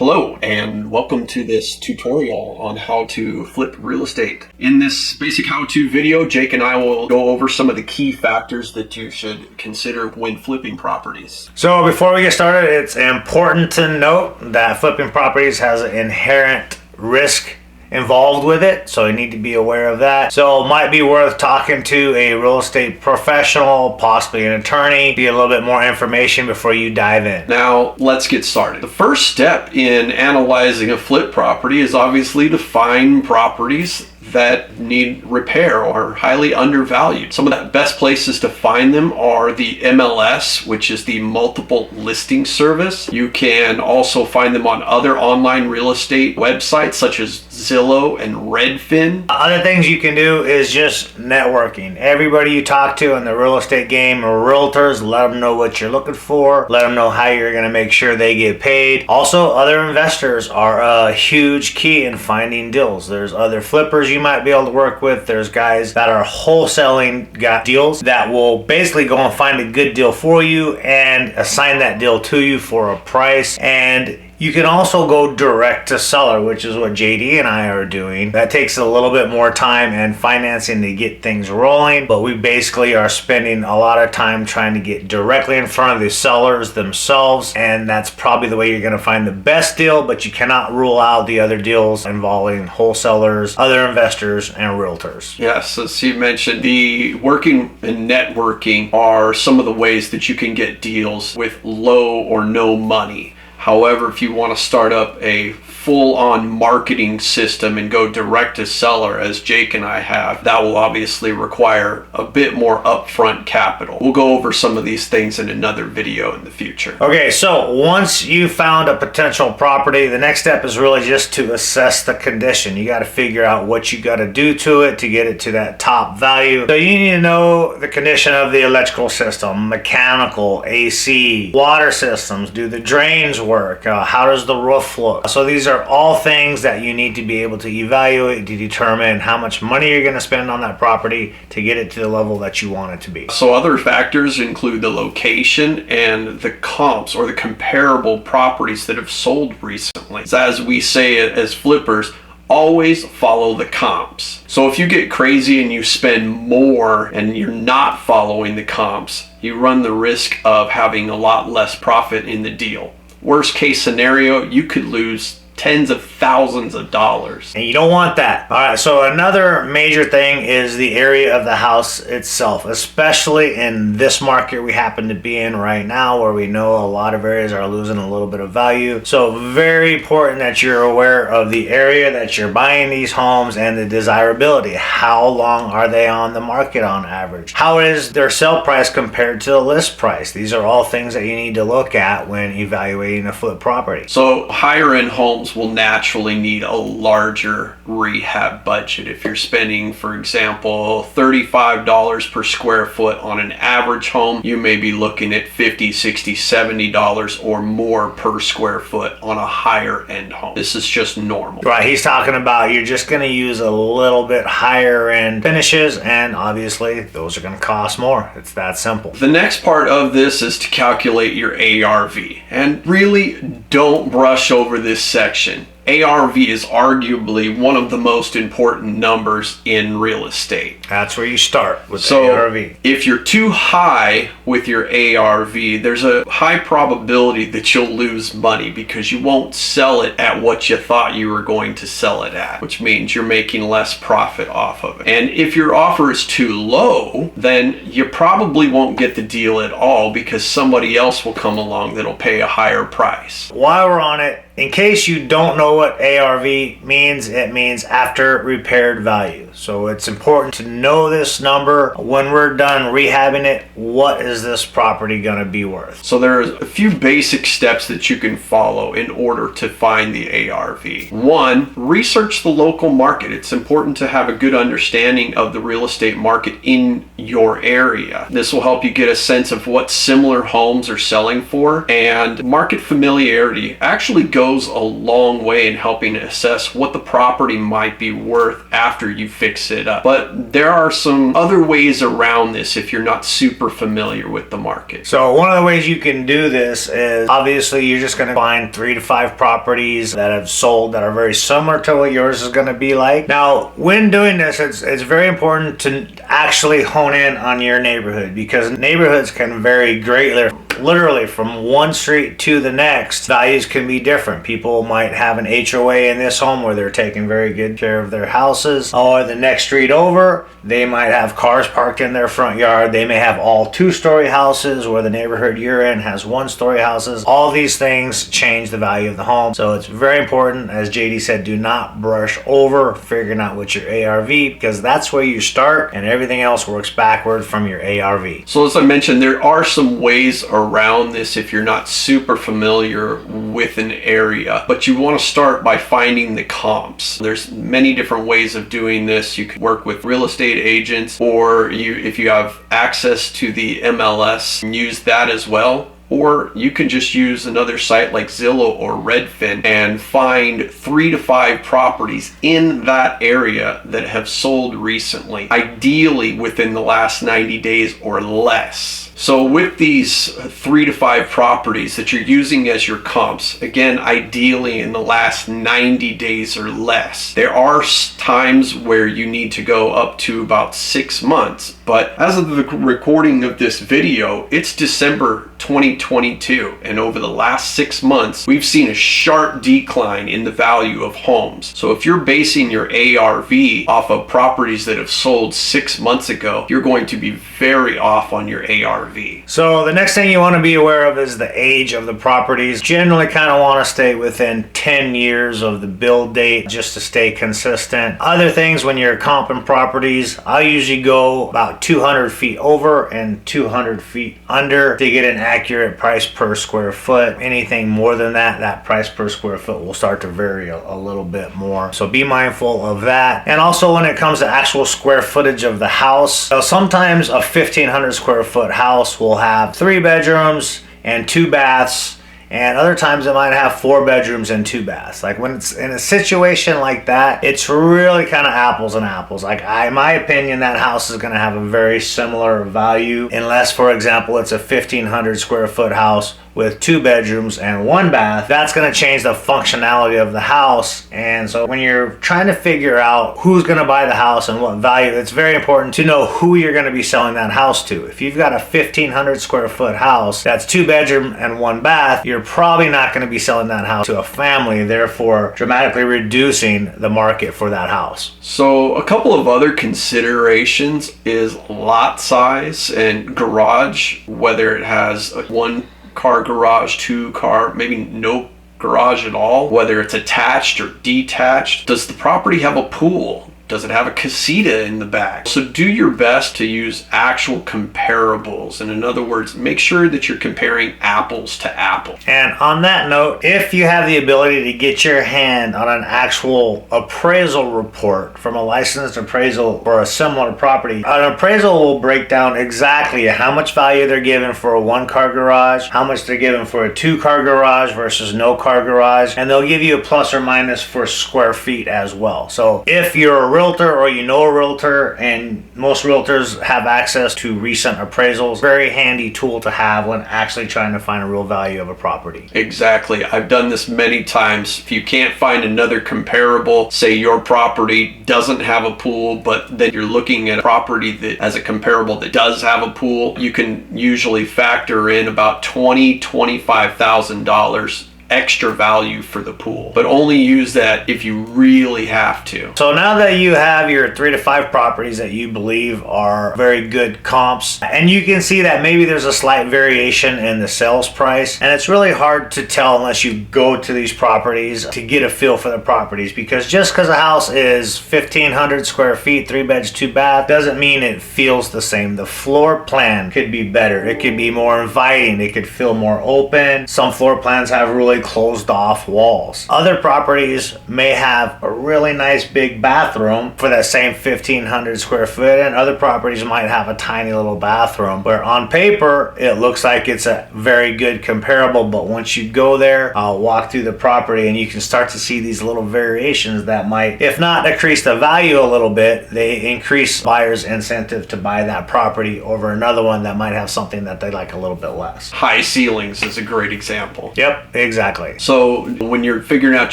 Hello and welcome to this tutorial on how to flip real estate. In this basic how-to video, Jake and I will go over some of the key factors that you should consider when flipping properties. So before we get started, it's important to note that flipping properties has an inherent risk involved with it, so you need to be aware of that. So it might be worth talking to a real estate professional, possibly an attorney, get a little bit more information before you dive in. Now let's get started. The first step in analyzing a flip property is obviously to find properties that need repair or are highly undervalued. Some of the best places to find them are the MLS, which is the multiple listing service. You can also find them on other online real estate websites such as Zillow and Redfin. Other things you can do is just networking. Everybody you talk to in the real estate game are realtors. Let them know what you're looking for. Let them know how you're going to make sure they get paid. Also, other investors are a huge key in finding deals. There's other flippers you might be able to work with. There's guys that are wholesaling deals that will basically go and find a good deal for you and assign that deal to you for a price. And you can also go direct to seller, which is what JD and I are doing. That takes a little bit more time and financing to get things rolling, but we basically are spending a lot of time trying to get directly in front of the sellers themselves, and that's probably the way you're going to find the best deal, but you cannot rule out the other deals involving wholesalers, other investors, and realtors. Yes, as you mentioned, the working and networking are some of the ways that you can get deals with low or no money. However, if you want to start up a full-on marketing system and go direct to seller, as Jake and I have, that will obviously require a bit more upfront capital. We'll go over some of these things in another video in the future. Okay, so once you found a potential property, the next step is really just to assess the condition. You got to figure out what you got to do to it to get it to that top value. So you need to know the condition of the electrical system, mechanical, AC, water systems. Do the drains work? How does the roof look? So these are all things that you need to be able to evaluate to determine how much money you're going to spend on that property to get it to the level that you want it to be. So other factors include the location and the comps or the comparable properties that have sold recently. As we say it as flippers, always follow the comps. So if you get crazy and you spend more and you're not following the comps, you run the risk of having a lot less profit in the deal. Worst case scenario, you could lose tens of thousands of dollars. And you don't want that. All right, so another major thing is the area of the house itself, especially in this market we happen to be in right now, where we know a lot of areas are losing a little bit of value. So very important that you're aware of the area that you're buying these homes and the desirability. How long are they on the market on average? How is their sale price compared to the list price? These are all things that you need to look at when evaluating a flip property. So higher end homes will naturally need a larger rehab budget. If you're spending, for example, $35 per square foot on an average home, you may be looking at $50, $60, $70 or more per square foot on a higher end home. This is just normal. Right, he's talking about you're just going to use a little bit higher end finishes, and obviously those are going to cost more. It's that simple. The next part of this is to calculate your ARV, and really don't brush over this section. ARV is arguably one of the most important numbers in real estate. That's where you start with ARV. If you're too high with your ARV, there's a high probability that you'll lose money because you won't sell it at what you thought you were going to sell it at, which means you're making less profit off of it. And if your offer is too low, then you probably won't get the deal at all because somebody else will come along that'll pay a higher price. While we're on it, in case you don't know what ARV means, it means after repaired value. So it's important to know this number. When we're done rehabbing it, what is this property going to be worth? So there's a few basic steps that you can follow in order to find the ARV. One, research the local market. It's important to have a good understanding of the real estate market in your area. This will help you get a sense of what similar homes are selling for, and market familiarity actually goes a long way way in helping assess what the property might be worth after you fix it up. But there are some other ways around this if you're not super familiar with the market. So one of the ways you can do this is obviously you're just going to find 3 to 5 properties that have sold that are very similar to what yours is going to be like. Now, when doing this, it's very important to actually hone in on your neighborhood, because neighborhoods can vary greatly. Literally from one street to the next, values can be different. People might have an HOA in this home where they're taking very good care of their houses, or the next street over, they might have cars parked in their front yard. They may have all 2-story houses where the neighborhood you're in has 1-story houses. All these things change the value of the home. So it's very important, as JD said, do not brush over figuring out what your ARV, because that's where you start and everything else works backward from your ARV. So as I mentioned, there are some ways around this if you're not super familiar with an area, but you want to start by finding the comps. There's many different ways of doing this. You can work with real estate agents, or if you have access to the MLS, use that as well. Or you can just use another site like Zillow or Redfin and find 3 to 5 properties in that area that have sold recently, ideally within the last 90 days or less. So with these 3 to 5 properties that you're using as your comps, again, ideally in the last 90 days or less, there are times where you need to go up to about 6 months. But as of the recording of this video, it's December 2022, and over the last 6 months, we've seen a sharp decline in the value of homes. So if you're basing your ARV off of properties that have sold 6 months ago, you're going to be very off on your ARV. So the next thing you want to be aware of is the age of the properties. Generally kind of want to stay within 10 years of the build date just to stay consistent. Other things, when you're comping properties, I usually go about 200 feet over and 200 feet under to get an accurate price per square foot. Anything more than that, that price per square foot will start to vary a little bit more. So be mindful of that. And also when it comes to actual square footage of the house, so sometimes a 1,500 square foot house will have 3 bedrooms and 2 baths, and other times it might have 4 bedrooms and 2 baths. Like when it's in a situation like that, it's really kind of apples and apples. Like in my opinion, that house is going to have a very similar value, unless, for example, it's a 1,500 square foot house with 2 bedrooms and 1 bath. That's going to change the functionality of the house. And so when you're trying to figure out who's going to buy the house and what value, it's very important to know who you're going to be selling that house to. If you've got a 1,500 square foot house that's 2 bedroom and 1 bath, you're probably not going to be selling that house to a family, therefore dramatically reducing the market for that house. So a couple of other considerations is lot size and garage, whether it has a 1-car garage, 2-car, maybe no garage at all, whether it's attached or detached. Does the property have a pool? Does it have a casita in the back? So do your best to use actual comparables. And in other words, make sure that you're comparing apples to apples. And on that note, if you have the ability to get your hand on an actual appraisal report from a licensed appraisal for a similar property, an appraisal will break down exactly how much value they're giving for a 1-car garage, how much they're giving for a 2-car garage versus no car garage, and they'll give you a plus or minus for square feet as well. So if you're a realtor or you know a realtor, and most realtors have access to recent appraisals, very handy tool to have when actually trying to find a real value of a property. Exactly. I've done this many times. If you can't find another comparable, say your property doesn't have a pool, but then you're looking at a property that has a comparable that does have a pool, you can usually factor in about $25,000 extra value for the pool, but only use that if you really have to. So now that you have your 3 to 5 properties that you believe are very good comps, and you can see that maybe there's a slight variation in the sales price, and it's really hard to tell unless you go to these properties to get a feel for the properties, because just because a house is 1,500 square feet, 3 beds, 2 bath, doesn't mean it feels the same. The floor plan could be better. It could be more inviting. It could feel more open. Some floor plans have really closed off walls. Other properties may have a really nice big bathroom for that same 1,500 square foot, and other properties might have a tiny little bathroom where on paper it looks like it's a very good comparable, but once you go there, walk through the property, and you can start to see these little variations that might, if not increase the value a little bit, they increase buyers' incentive to buy that property over another one that might have something that they like a little bit less. High ceilings is a great example. Yep, exactly. So when you're figuring out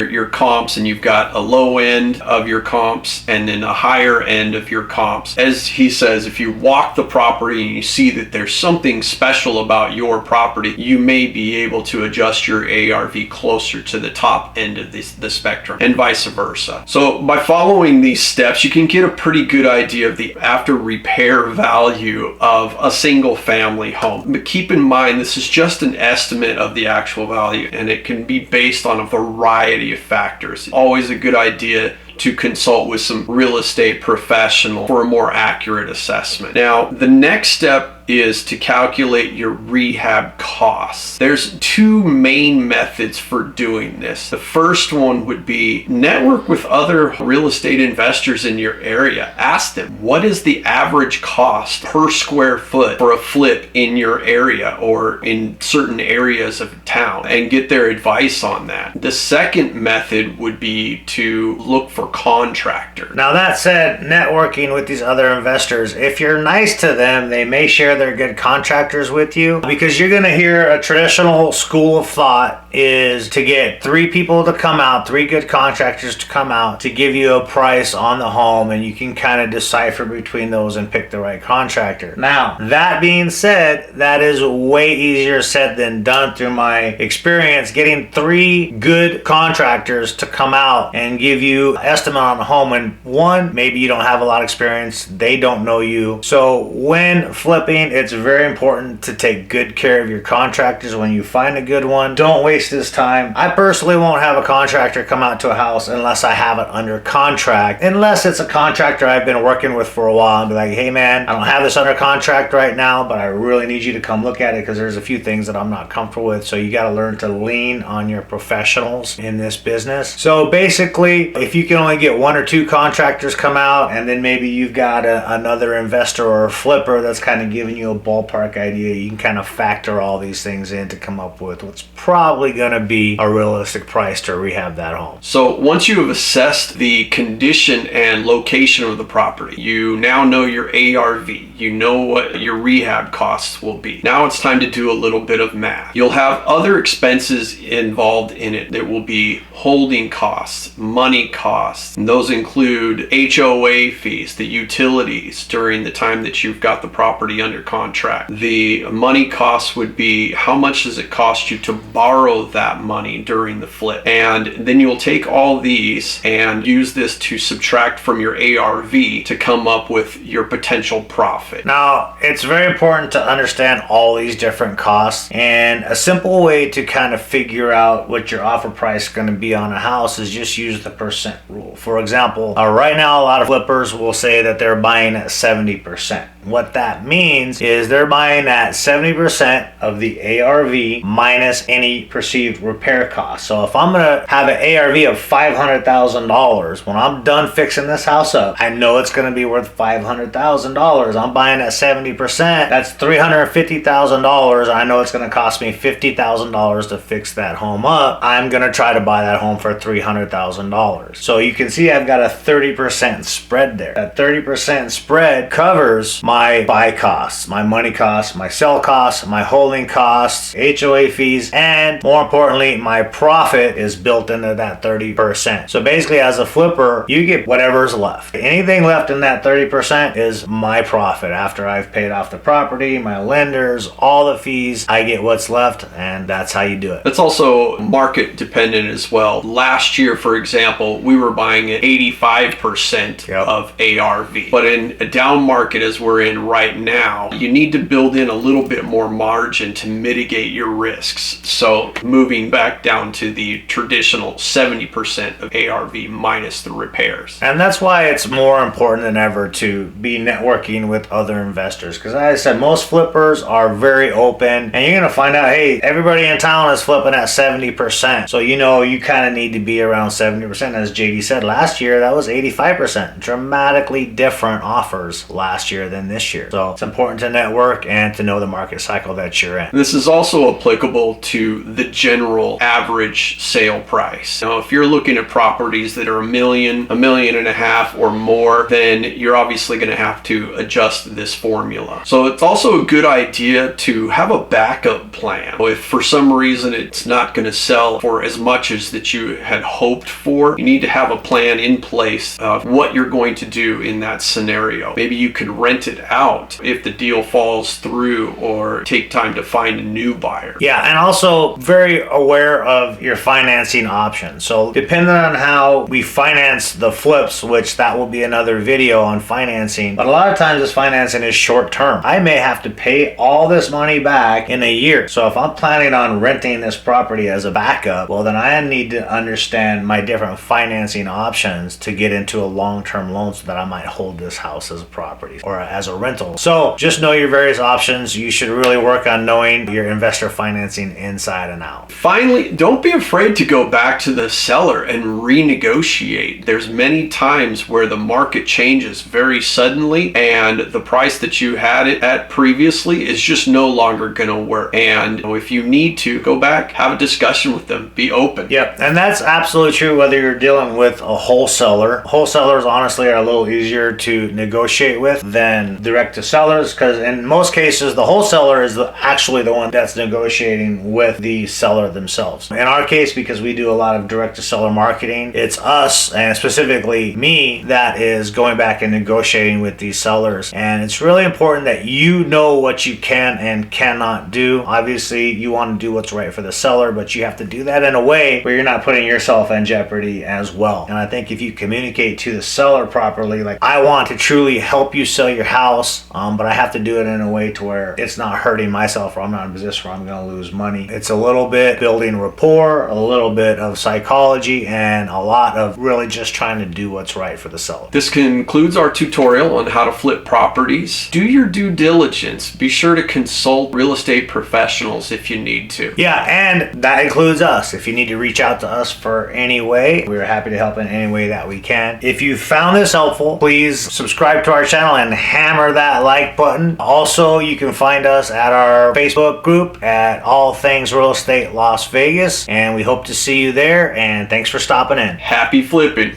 your comps and you've got a low end of your comps and then a higher end of your comps, as he says, if you walk the property and you see that there's something special about your property, you may be able to adjust your ARV closer to the top end of the spectrum, and vice versa. So by following these steps, you can get a pretty good idea of the after repair value of a single family home. But keep in mind, this is just an estimate of the actual value, and it can be based on a variety of factors. Always a good idea to consult with some real estate professional for a more accurate assessment. Now, the next step is to calculate your rehab costs. There's two main methods for doing this. The first one would be network with other real estate investors in your area. Ask them, what is the average cost per square foot for a flip in your area or in certain areas of town, and get their advice on that. The second method would be to look for contractors. Now, that said, networking with these other investors, if you're nice to them, they may share their good contractors with you, because you're going to hear a traditional school of thought is to get 3 people to come out, 3 good contractors to come out to give you a price on the home, and you can kind of decipher between those and pick the right contractor. Now, that being said, that is way easier said than done through my experience. Getting 3 good contractors to come out and give you an estimate on the home, and one, maybe you don't have a lot of experience, they don't know you. So when flipping, it's very important to take good care of your contractors. When you find a good one, don't waste this time. I personally won't have a contractor come out to a house unless I have it under contract, unless it's a contractor I've been working with for a while, and be like, hey man, I don't have this under contract right now, but I really need you to come look at it because there's a few things that I'm not comfortable with. So you got to learn to lean on your professionals in this business. So basically, if you can only get 1 or 2 contractors come out, and then maybe you've got another investor or a flipper that's kind of giving you a ballpark idea, you can kind of factor all these things in to come up with what's probably going to be a realistic price to rehab that home. So once you have assessed the condition and location of the property, you now know your ARV, you know what your rehab costs will be. Now it's time to do a little bit of math. You'll have other expenses involved in it. There will be holding costs, money costs, and those include HOA fees, the utilities during the time that you've got the property under contract. The money costs would be how much does it cost you to borrow that money during the flip, and then you'll take all these and use this to subtract from your ARV to come up with your potential profit. Now, it's very important to understand all these different costs, and a simple way to kind of figure out what your offer price is going to be on a house is just use the percent rule. For example, right now a lot of flippers will say that they're buying at 70%. What that means is they're buying at 70% of the ARV minus any perceived repair costs. So if I'm going to have an ARV of $500,000, when I'm done fixing this house up, I know it's going to be worth $500,000. I'm buying at 70%. That's $350,000. I know it's going to cost me $50,000 to fix that home up. I'm going to try to buy that home for $300,000. So you can see I've got a 30% spread there. That 30% spread covers my buy costs, my money costs, my sell costs, my holding costs, HOA fees, and more importantly, my profit is built into that 30%. So basically, as a flipper, you get whatever's left. Anything left in that 30% is my profit. After I've paid off the property, my lenders, all the fees, I get what's left, and that's how you do it. It's also market dependent as well. Last year, for example, we were buying at 85% of ARV. But in a down market, as we're we're in right now, you need to build in a little bit more margin to mitigate your risks. So moving back down to the traditional 70% of ARV minus the repairs. And that's why it's more important than ever to be networking with other investors. Because as I said, most flippers are very open, and you're going to find out, hey, everybody in town is flipping at 70%. So you kind of need to be around 70%. As JD said, last year that was 85%. Dramatically different offers last year than this year. So it's important to network and to know the market cycle that you're in. This is also applicable to the general average sale price. Now, if you're looking at properties that are $1 million, $1.5 million or more, then you're obviously going to have to adjust this formula. So it's also a good idea to have a backup plan. If for some reason it's not going to sell for as much as that you had hoped for, you need to have a plan in place of what you're going to do in that scenario. Maybe you could rent it out if the deal falls through, or take time to find a new buyer. Yeah, and also very aware of your financing options. So depending on how we finance the flips, which that will be another video on financing, but a lot of times this financing is short term. I may have to pay all this money back in a year. So if I'm planning on renting this property as a backup, well, then I need to understand my different financing options to get into a long-term loan so that I might hold this house as a property or as a rental. So just know your various options. You should really work on knowing your investor financing inside and out. Finally, don't be afraid to go back to the seller and renegotiate. There's many times where the market changes very suddenly, and the price that you had it at previously is just no longer going to work. And if you need to, go back, have a discussion with them, be open. Yep, and that's absolutely true whether you're dealing with a wholesaler. Wholesalers honestly are a little easier to negotiate with than direct to sellers, because in most cases the wholesaler is actually the one that's negotiating with the seller themselves. In our case, because we do a lot of direct to seller marketing, it's us, and specifically me, that is going back and negotiating with these sellers. And it's really important that you know what you can and cannot do. Obviously you want to do what's right for the seller, but you have to do that in a way where you're not putting yourself in jeopardy as well. And I think if you communicate to the seller properly, like, I want to truly help you sell your house, but I have to do it in a way to where it's not hurting myself, or I'm not in a position where I'm going to lose money. It's a little bit building rapport, a little bit of psychology, and a lot of really just trying to do what's right for the seller. This concludes our tutorial on how to flip properties. Do your due diligence. Be sure to consult real estate professionals if you need to. Yeah, and that includes us. If you need to reach out to us for any way, we're happy to help in any way that we can. If you found this helpful, please subscribe to our channel and hammer that like button. Also, you can find us at our Facebook group at All Things Real Estate Las Vegas, and we hope to see you there, and thanks for stopping in. Happy flipping.